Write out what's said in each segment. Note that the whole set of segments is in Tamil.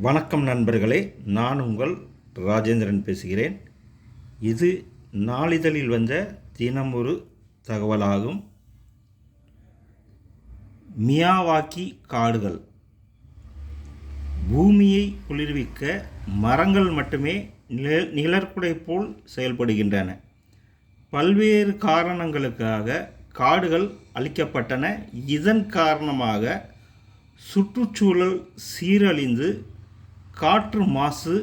வணக்கம் நண்பர்களே, நான் உங்கள் ராஜேந்திரன் பேசுகிறேன். இது நாளிதழில் வந்த தினம் ஒரு தகவலாகும். மியாவாக்கி காடுகள் பூமியை குளிர்விக்க மரங்கள் மட்டுமே நிழற்குடை போல் செயல்படுகின்றன. பல்வேறு காரணங்களுக்காக காடுகள் அழிக்கப்பட்டன. இதன் காரணமாக சுற்றுச்சூழல் சீரழிந்து காற்று மாசு,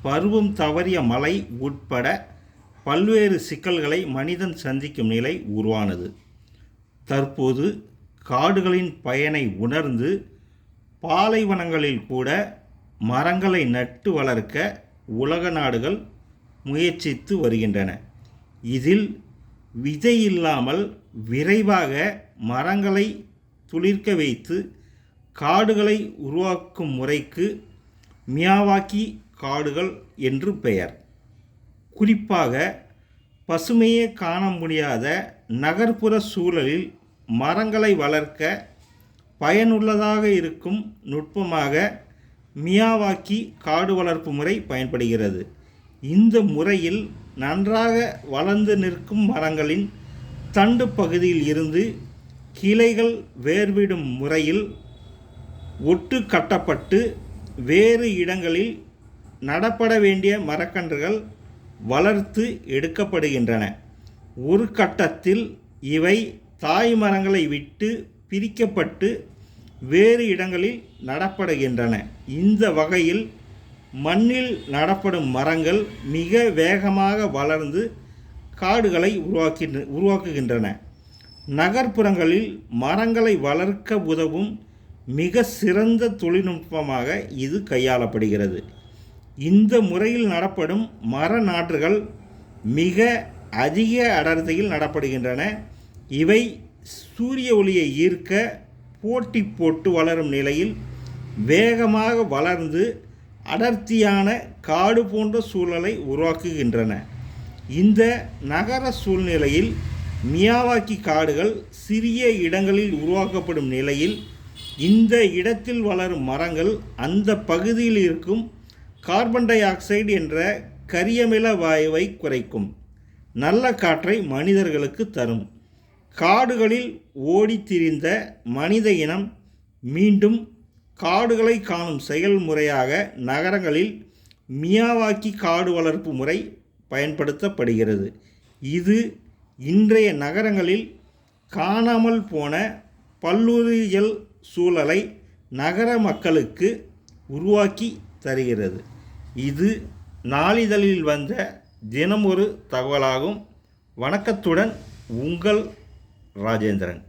பருவம் தவறிய மழை உட்பட பல்வேறு சிக்கல்களை மனிதன் சந்திக்கும் நிலை உருவானது. தற்போது காடுகளின் பயனை உணர்ந்து பாலைவனங்களில் கூட மரங்களை நட்டு வளர்க்க உலக நாடுகள் முயற்சித்து வருகின்றன. இதில் விதை இல்லாமல் விரைவாக மரங்களை துளிர்க்க வைத்து காடுகளை உருவாக்கும் முறைக்கு மியாவாக்கி காடுகள் என்று பெயர். குறிப்பாக பசுமையே காண முடியாத நகர்ப்புற சூழலில் மரங்களை வளர்க்க பயனுள்ளதாக இருக்கும் நுட்பமாக மியாவாக்கி காடு வளர்ப்பு முறை பயன்படுகிறது. இந்த முறையில் நன்றாக வளர்ந்து நிற்கும் மரங்களின் தண்டு பகுதியில் இருந்து கிளைகள் வேர்விடும் முறையில் ஒட்டு கட்டப்பட்டு வேறு இடங்களில் நடப்பட வேண்டிய மரக்கன்றுகள் வளர்த்து எடுக்கப்படுகின்றன. ஒரு கட்டத்தில் இவை தாய் மரங்களை விட்டு பிரிக்கப்பட்டு வேறு இடங்களில் நடப்படுகின்றன. இந்த வகையில் மண்ணில் நடப்படும் மரங்கள் மிக வேகமாக வளர்ந்து காடுகளை உருவாக்குகின்றன. நகர்ப்புறங்களில் மரங்களை வளர்க்க உதவும் மிக சிறந்த தொழில்நுட்பமாக இது கையாளப்படுகிறது. இந்த முறையில் நடப்படும் மர நாற்றுகள் மிக அதிக அடர்த்தியில் நடப்படுகின்றன. இவை சூரிய ஒளியை ஈர்க்க போட்டி போட்டு வளரும் நிலையில் வேகமாக வளர்ந்து அடர்த்தியான காடு போன்ற சூழலை உருவாக்குகின்றன. இந்த நகர சூழ்நிலையில் மியாவாக்கி காடுகள் சிறிய இடங்களில் உருவாக்கப்படும் நிலையில் இந்த இடத்தில் வளரும் மரங்கள் அந்த பகுதியில் இருக்கும் கார்பன் டை ஆக்சைடு என்ற கரியமில வாயுவை குறைக்கும். நல்ல காற்றை மனிதர்களுக்கு தரும். காடுகளில் ஓடித்திரிந்த மனித இனம் மீண்டும் காடுகளை காணும் செயல்முறையாக நகரங்களில் மியாவாக்கி காடு வளர்ப்பு முறை பயன்படுத்தப்படுகிறது. இது இன்றைய நகரங்களில் காணாமல் போன பல்லுயிரியல் சூழலை நகர மக்களுக்கு உருவாக்கி தருகிறது. இது நாளிதழில் வந்த தினம் ஒரு தகவலாகும். வணக்கத்துடன் உங்கள் ராஜேந்திரன்.